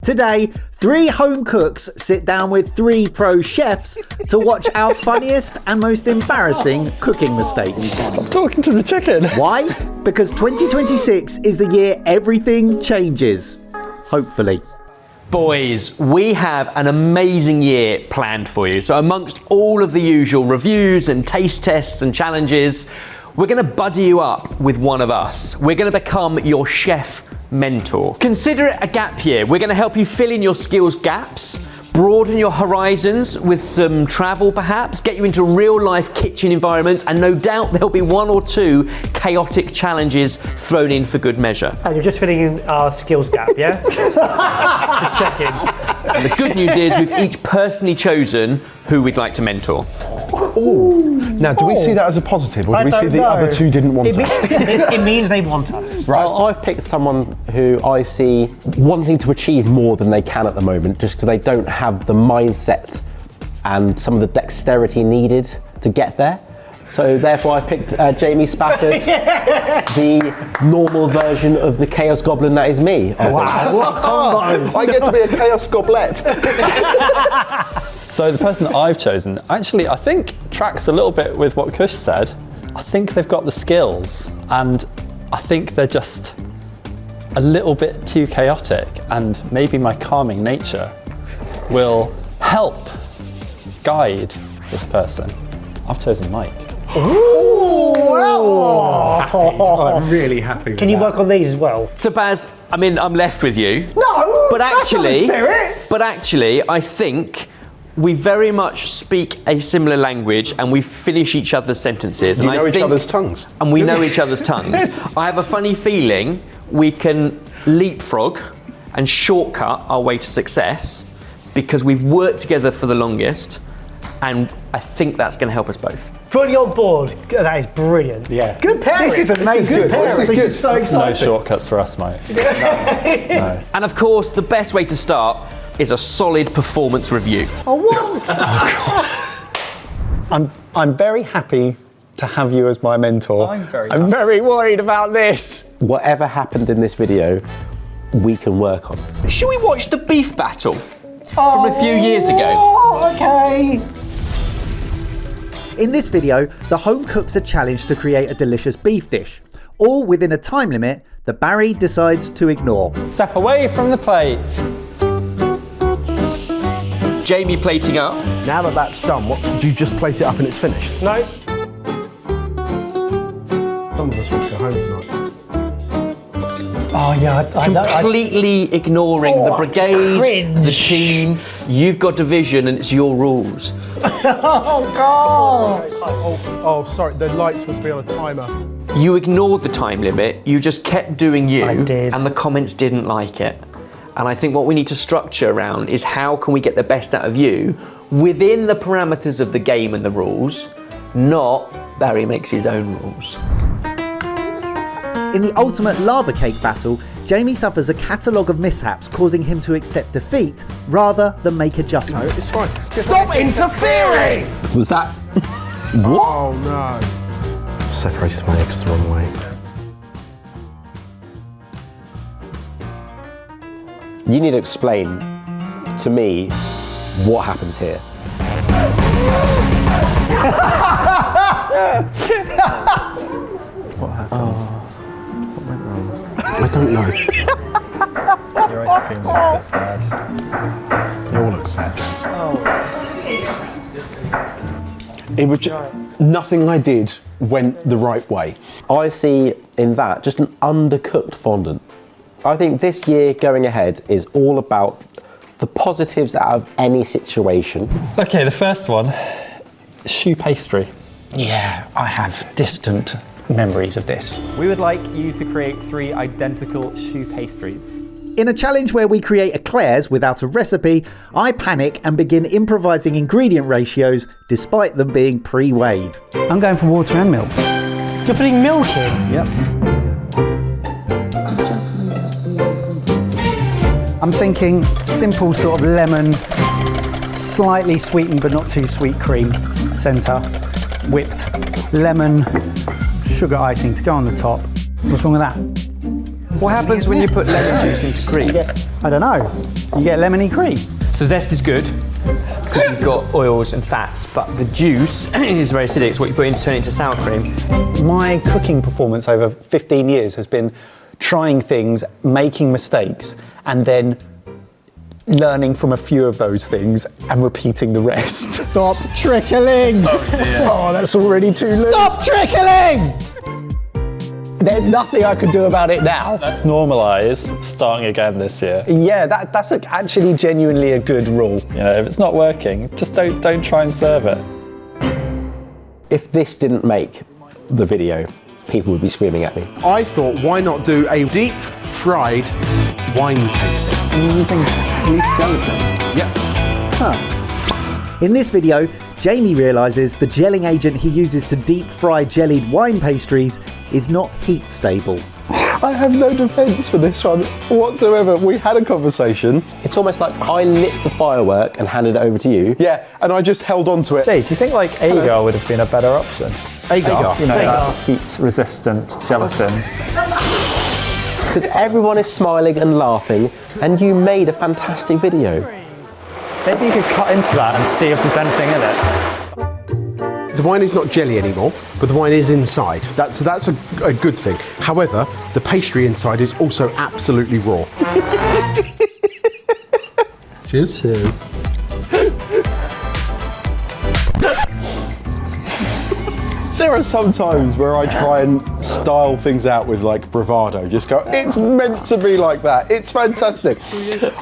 Today, 3 home cooks sit down with 3 pro chefs to watch our funniest and most embarrassing cooking mistakes. Stop talking to the chicken. Why? Because 2026 is the year everything changes. Hopefully. Boys, we have an amazing year planned for you. So amongst all of the usual reviews and taste tests and challenges, we're going to buddy you up with one of us. We're going to become your chef mentor. Consider it a gap year. We're going to help you fill in your skills gaps, broaden your horizons with some travel perhaps, get you into real life kitchen environments, and no doubt there'll be 1 or 2 chaotic challenges thrown in for good measure. And you're just filling in our skills gap, yeah? Just checking. And the good news is we've each personally chosen who we'd like to mentor. Ooh. Now, do we see that as a positive, or do we see the other 2 didn't want us? It means they want us. Right. Well, I've picked someone who I see wanting to achieve more than they can at the moment, just because they don't have the mindset and some of the dexterity needed to get there. So therefore I've picked Jamie Spafford, the normal version of the Chaos Goblin that is me. I get to be a Chaos Goblet. So the person that I've chosen, actually I think tracks a little bit with what Kush said. I think they've got the skills, and I think they're just a little bit too chaotic, and maybe my calming nature will help guide this person. I've chosen Mike. Ooh! I'm really happy with Can you work on these as well? So Baz, I mean, I'm left with you. No! But actually, that's not the spirit. But actually, I think we very much speak a similar language and we finish each other's sentences. You and know each other's tongues. And we know each other's tongues. I have a funny feeling we can leapfrog and shortcut our way to success because we've worked together for the longest, and I think that's going to help us both. Fully on board. That is brilliant. Yeah. Good pairing. This is amazing. Good pairing. This is so exciting. No shortcuts for us, Mike. No. And of course, the best way to start is a solid performance review. Oh, what? I'm very happy to have you as my mentor. I'm very worried about this. Whatever happened in this video, we can work on. Should we watch the beef battle from a few years ago? Oh, okay. In this video, the home cooks are challenged to create a delicious beef dish, all within a time limit that Barry decides to ignore. Step away from the plate. Jamie plating up. Now that that's done, what, do you just plate it up and it's finished? No. Some of us want to go home tonight. Oh, yeah. Completely ignoring the brigade, cringe. the team. You've got division and it's your rules. Oh, God. Oh, sorry, the lights must be on a timer. You ignored the time limit, you just kept doing you, I did. and the comments didn't like it. And I think what we need to structure around is how can we get the best out of you within the parameters of the game and the rules, not Barry makes his own rules. In the ultimate lava cake battle, Jamie suffers a catalogue of mishaps, causing him to accept defeat rather than make adjustments. No, it's fine. Stop interfering! Was that? Oh no. I've separated my eggs the wrong way. You need to explain to me what happens here. What happened? What went wrong? I don't know. Your ice cream looks a bit sad. They all look sad, James. It was nothing I did went the right way. I see in that just an undercooked fondant. I think this year going ahead is all about the positives out of any situation. Okay, the first one, choux pastry. Yeah, I have distant memories of this. We would like you to create 3 identical choux pastries. In a challenge where we create eclairs without a recipe, I panic and begin improvising ingredient ratios despite them being pre-weighed. I'm going for water and milk. You're putting milk in? Yep. I'm thinking simple sort of lemon, slightly sweetened but not too sweet cream, centre, whipped lemon, sugar icing to go on the top. What's wrong with that? What happens when you put lemon juice into cream? I don't know. You get lemony cream. So zest is good because you've got oils and fats, but the juice is very acidic. It's what you put in to turn it into sour cream. My cooking performance over 15 years has been trying things, making mistakes, and then learning from a few of those things and repeating the rest. Stop trickling! Oh, that's already too late. Stop trickling! There's nothing I could do about it now. Let's normalise starting again this year. Yeah, that's actually genuinely a good rule. You know, if it's not working, just don't try and serve it. If this didn't make the video, people would be screaming at me. I thought, why not do a deep fried wine tasting? And you're using leaf gelatin. Yep. In this video, Jamie realises the gelling agent he uses to deep fry jellied wine pastries is not heat stable. I have no defence for this one whatsoever. We had a conversation. It's almost like I lit the firework and handed it over to you. Yeah, and I just held on to it. Jay, do you think like agar would have been a better option? Agar. You know, that heat-resistant gelatin. Because everyone is smiling and laughing, and you made a fantastic video. Maybe you could cut into that and see if there's anything in it. The wine is not jelly anymore, but the wine is inside. That's a good thing. However, the pastry inside is also absolutely raw. Cheers. Cheers. There are some times where I try and style things out with like bravado. Just go, it's meant to be like that. It's fantastic.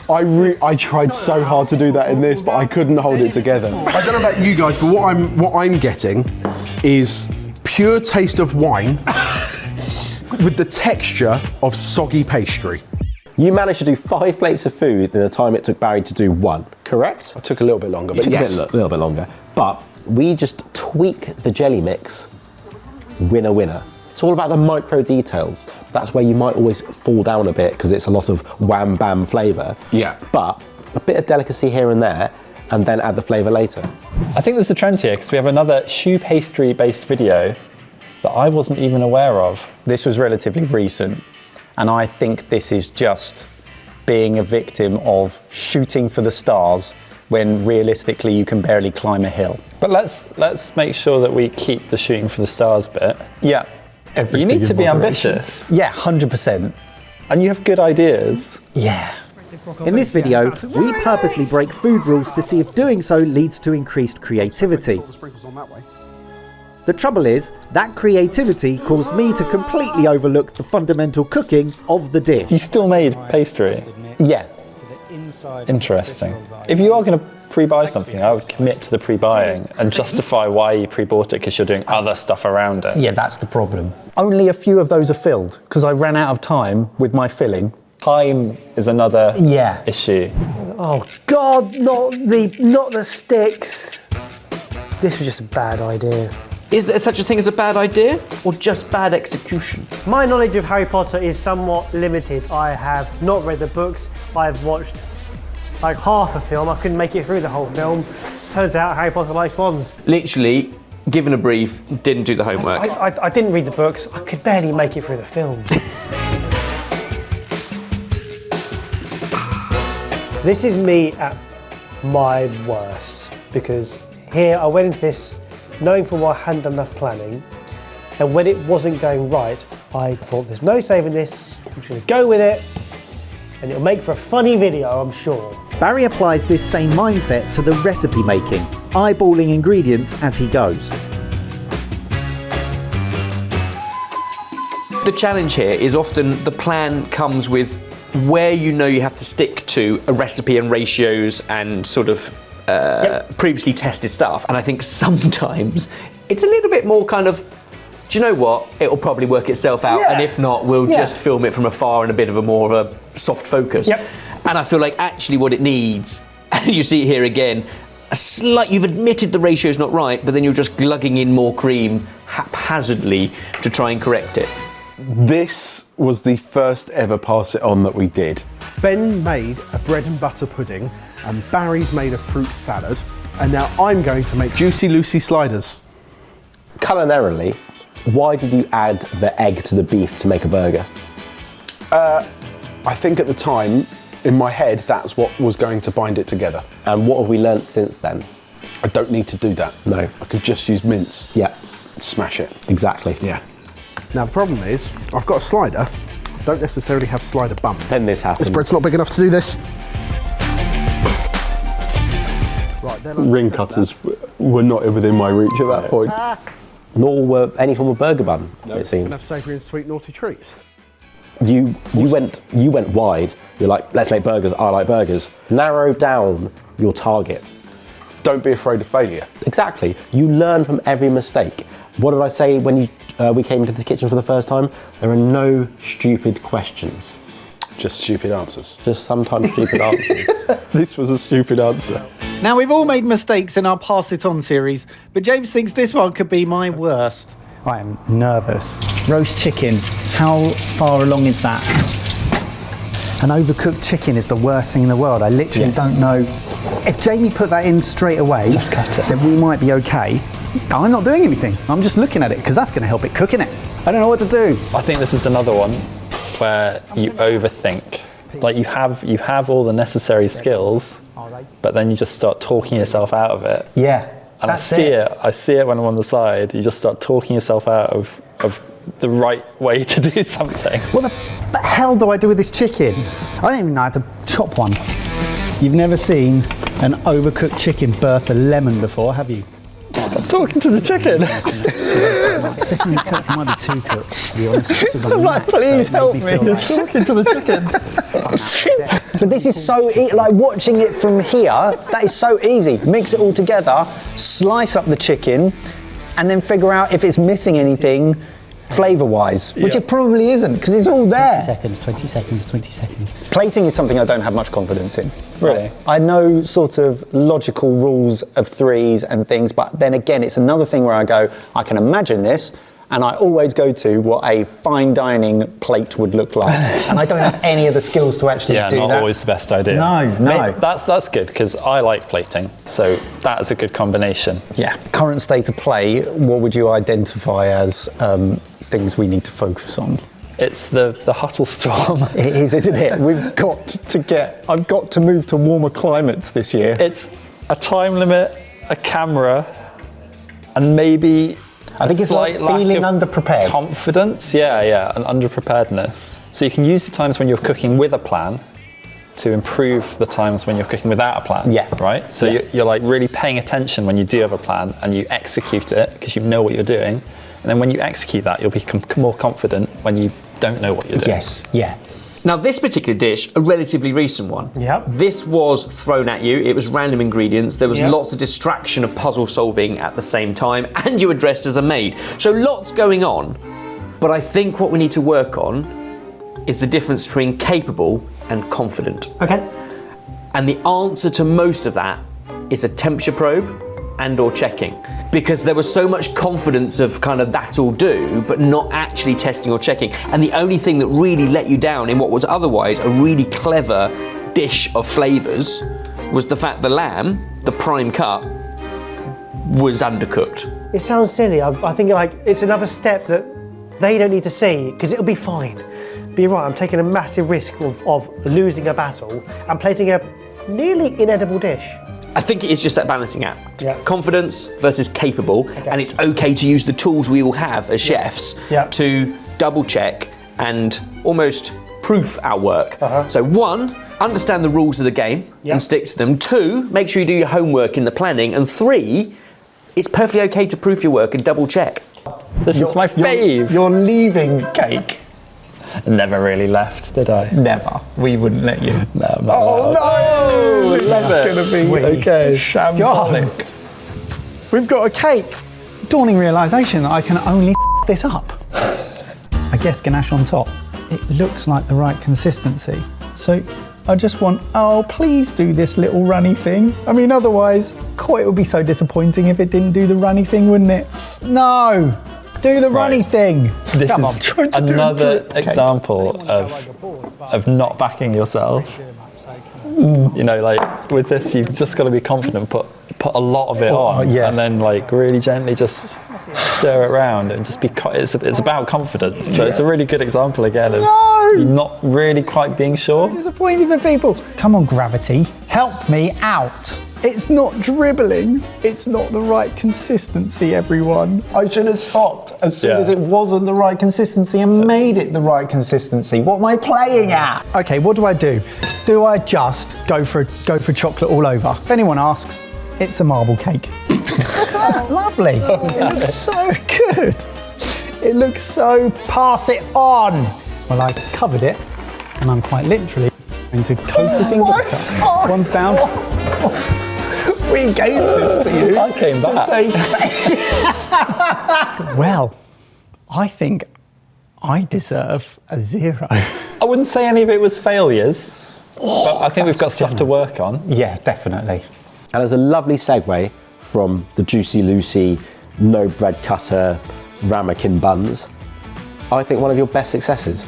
I tried so hard to do that in this, but I couldn't hold it together. I don't know about you guys, but what I'm getting is pure taste of wine with the texture of soggy pastry. You managed to do 5 plates of food in the time it took Barry to do 1, correct? It took a little bit longer, but It took yes. a little bit longer. But we just tweak the jelly mix, winner, winner. It's all about the micro details. That's where you might always fall down a bit because it's a lot of wham bam flavour. Yeah. But a bit of delicacy here and there, and then add the flavour later. I think there's a trend here because we have another choux pastry based video that I wasn't even aware of. This was relatively recent, and I think this is just being a victim of shooting for the stars when realistically you can barely climb a hill. But let's make sure that we keep the shooting for the stars bit. Yeah. You need to be ambitious. Yeah, 100%. And you have good ideas. Yeah. In this video, we purposely break food rules to see if doing so leads to increased creativity. The trouble is, that creativity caused me to completely overlook the fundamental cooking of the dish. You still made pastry. Yeah. Interesting. If you are going to pre-buy something, I would commit to the pre-buying and justify why you pre-bought it because you're doing other stuff around it. Yeah, that's the problem. Only a few of those are filled because I ran out of time with my filling. Time is another Yeah. issue. Oh God, not the sticks. This was just a bad idea. Is there such a thing as a bad idea or just bad execution? My knowledge of Harry Potter is somewhat limited. I have not read the books. I've watched like half a film. I couldn't make it through the whole film. Turns out Harry Potter likes wands. Literally, given a brief, didn't do the homework. I didn't read the books. I could barely make it through the film. This is me at my worst because here I went into this knowing full well I hadn't done enough planning, and when it wasn't going right, I thought there's no saving this, I'm just going to go with it, and it'll make for a funny video, I'm sure. Barry applies this same mindset to the recipe making, eyeballing ingredients as he goes. The challenge here is often the plan comes with where you know you have to stick to a recipe and ratios and sort of previously tested stuff, and I think sometimes it's a little bit more kind of, do you know what, it'll probably work itself out, and if not, we'll just film it from afar in a bit of a more of a soft focus. And I feel like actually what it needs, and you see it here again, you've admitted the ratio's not right, but then you're just glugging in more cream haphazardly to try and correct it. This was the first ever Pass It On that we did. Ben made a bread and butter pudding, and Barry's made a fruit salad, and now I'm going to make Juicy Lucy sliders. Culinarily, why did you add the egg to the beef to make a burger? I think at the time In my head, that's what was going to bind it together. And what have we learnt since then? I don't need to do that. No. I could just use mince. Yeah, Smash it. exactly. Yeah. Now the problem is, I've got a slider. I don't necessarily have slider bumps. Then this happens. This bread's not big enough to do this. Right, they're like Ring cutters were not within my reach at that point. Nor were any form of burger bun, it seems. Can have savoury and sweet naughty treats. You went wide. You're like, let's make burgers. I like burgers. Narrow down your target. Don't be afraid of failure. Exactly. You learn from every mistake. What did I say when we came into this kitchen for the first time? There are no stupid questions. Just stupid answers. Just sometimes stupid answers. This was a stupid answer. Now, we've all made mistakes in our Pass It On series, but James thinks this one could be my worst. I am nervous. Roast chicken, how far along is that? An overcooked chicken is the worst thing in the world. I literally don't know. If Jamie put that in straight away, Just cut it. then we might be okay. I'm not doing anything. I'm just looking at it because that's going to help it cook, innit? I don't know what to do. I think this is another one where you overthink. Like you have all the necessary skills, but then you just start talking yourself out of it. Yeah. And I see it when I'm on the side. You just start talking yourself out of the right way to do something. What the hell do I do with this chicken? I don't even know how to chop one. You've never seen an overcooked chicken birth a lemon before, have you? Stop talking to the chicken. It's definitely cooked. It might be too cooked, to be honest. This is a I'm like, nap, so please it made help me. feel You're like- talking to the chicken. But this is so like watching it from here. That is so easy. Mix it all together, slice up the chicken, and then figure out if it's missing anything flavour-wise, which it probably isn't because it's all there. 20 seconds. Plating is something I don't have much confidence in. Really? I know sort of logical rules of threes and things, but then again, it's another thing where I go, I can imagine this, and I always go to what a fine dining plate would look like, and I don't have any of the skills to actually Yeah, do not that. always the best idea. No. That's good because I like plating, so that is a good combination. Yeah. Current state of play, what would you identify as things we need to focus on? It's the Huttle storm. It is, isn't it? I've got to move to warmer climates this year. It's a time limit, a camera, and maybe I think a it's like slight lack feeling of underprepared. confidence. Yeah, and underpreparedness. So you can use the times when you're cooking with a plan to improve the times when you're cooking without a plan. Yeah. Right? So you're like really paying attention when you do have a plan and you execute it because you know what you're doing. And then when you execute that, you'll become more confident when you don't know what you're doing. Yes, yeah. Now, this particular dish, a relatively recent one. Yep. This was thrown at you. It was random ingredients. There was Yep. lots of distraction of puzzle solving at the same time, and you were dressed as a maid. So lots going on. But I think what we need to work on is the difference between capable and confident. Okay. And the answer to most of that is a temperature probe and or checking. Because there was so much confidence of kind of that'll do, but not actually testing or checking. And the only thing that really let you down in what was otherwise a really clever dish of flavours was the fact the lamb, the prime cut, was undercooked. It sounds silly. I think like it's another step that they don't need to see because it'll be fine. But you're right, I'm taking a massive risk of losing a battle and plating a nearly inedible dish. I think it is just that balancing act. Yeah. Confidence versus capable, and it's okay to use the tools we all have as chefs to double check and almost proof our work. So 1, understand the rules of the game and stick to them. 2, make sure you do your homework in the planning. And 3, it's perfectly okay to proof your work and double check. This is my fave. You're leaving cake. Never really left, did I? Never. We wouldn't let you. No, I'm not allowed. no! Love That's it. going to be Okay. shambolic. We've got a cake. Dawning realisation that I can only this up. I guess ganache on top. It looks like the right consistency. So I just want, oh, please do this little runny thing. I mean, otherwise, it would be so disappointing if it didn't do the runny thing, wouldn't it? No, do the runny thing. This Come is on. another example of not backing yourself. You know, like with this, you've just got to be confident, put a lot of it on, yeah. and then like really gently just stir it around and just be. It's about confidence. So it's a really good example again of you not really quite being sure. Disappointing for people. Come on, Gravity, help me out. It's not dribbling. It's not the right consistency, everyone. I should have stopped as soon as it wasn't the right consistency and made it the right consistency. What am I playing at? Okay, what do? Do I just go for chocolate all over? If anyone asks, it's a marble cake. Lovely. It looks so good. It looks so pass it on. Well, I covered it, and I'm quite literally going to coat it in glitter. One's down. We gave this to you. I came back. To say Well, I think I deserve a 0. I wouldn't say any of it was failures, but I think we've got stuff to work on. yeah, definitely. And there's a lovely segue from the Juicy Lucy, no bread cutter, ramekin buns. I think one of your best successes,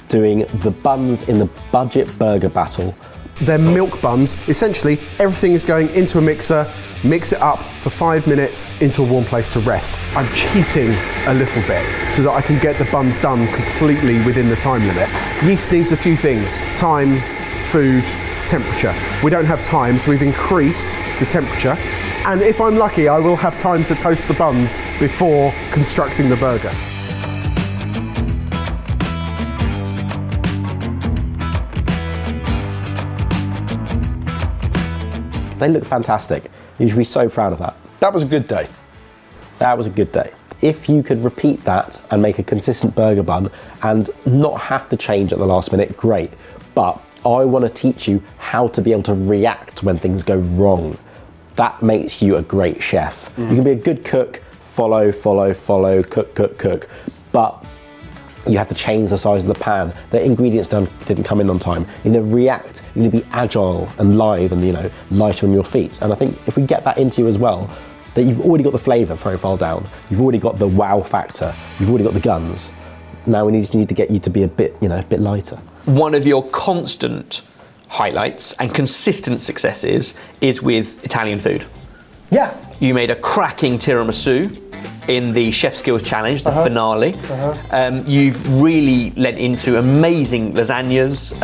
doing the buns in the budget burger battle. They're milk buns. Essentially, everything is going into a mixer, mix it up for 5 minutes into a warm place to rest. I'm cheating a little bit so that I can get the buns done completely within the time limit. Yeast needs a few things: time, food, temperature. We don't have time, so we've increased the temperature. And if I'm lucky, I will have time to toast the buns before constructing the burger. They look fantastic. You should be so proud of that. That was a good day. That was a good day. If you could repeat that and make a consistent burger bun and not have to change at the last minute, great. But I want to teach you how to be able to react when things go wrong. That makes you a great chef. You can be a good cook, follow, cook. But you have to change the size of the pan. The ingredients didn't come in on time. You need to react. You need to be agile and lithe and lighter on your feet. And I think if we get that into you as well, that you've already got the flavour profile down. You've already got the wow factor. You've already got the guns. Now we just need to get you to be a bit lighter. One of your constant highlights and consistent successes is with Italian food. Yeah. You made a cracking tiramisu in the Chef Skills Challenge, the finale. You've really lent into amazing lasagnas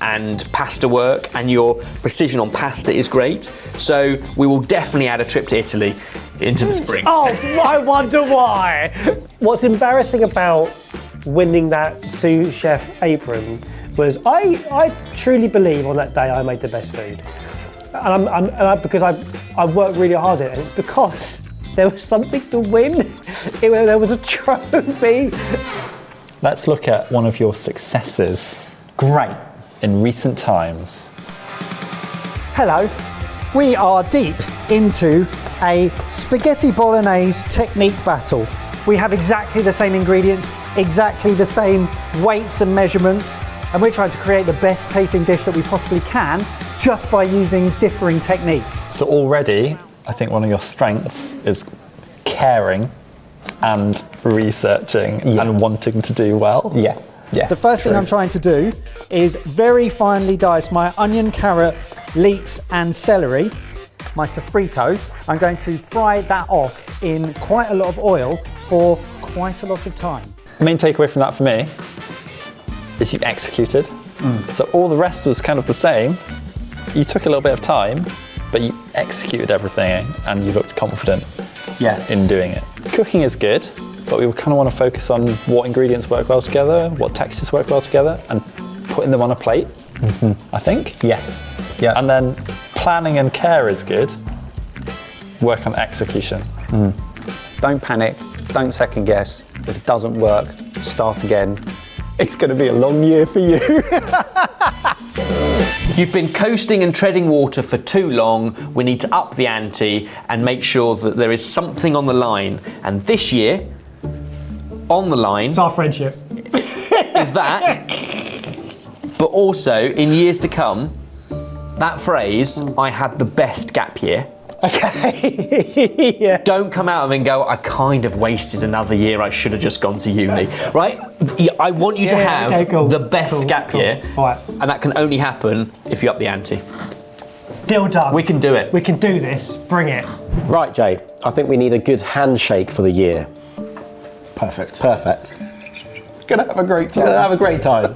and pasta work, and your precision on pasta is great. So we will definitely add a trip to Italy into the spring. Oh, I wonder why. What's embarrassing about winning that sous chef apron was I truly believe on that day I made the best food. Because I worked really hard at it. It's because there was something to win. There was a trophy. Let's look at one of your successes. Great. In recent times. Hello, we are deep into a spaghetti bolognese technique battle. We have exactly the same ingredients, exactly the same weights and measurements, and we're trying to create the best tasting dish that we possibly can just by using differing techniques. So already, I think one of your strengths is caring and researching and wanting to do well. Yeah. So first thing I'm trying to do is very finely dice my onion, carrot, leeks and celery. My sofrito, I'm going to fry that off in quite a lot of oil for quite a lot of time. The main takeaway from that for me is you executed. So all the rest was kind of the same. You took a little bit of time, but you executed everything and you looked confident in doing it. Cooking is good, but we kind of want to focus on what ingredients work well together, what textures work well together, and putting them on a plate, I think. Yeah. And then planning and care is good. Work on execution. Don't panic. Don't second guess. If it doesn't work, start again. It's going to be a long year for you. You've been coasting and treading water for too long. We need to up the ante and make sure that there is something on the line. And this year, on the line... It's our friendship. ...is that, but also, in years to come, that phrase, I had the best gap year. Okay. Yeah. Don't come out of it and go, I kind of wasted another year, I should have just gone to uni, right? I want you to have the best gap year, All right. and that can only happen if you up the ante. Deal done. We can do it. We can do this. Bring it. Right, Jay, I think we need a good handshake for the year. Perfect. Perfect. Gonna have a great time. Have a great time.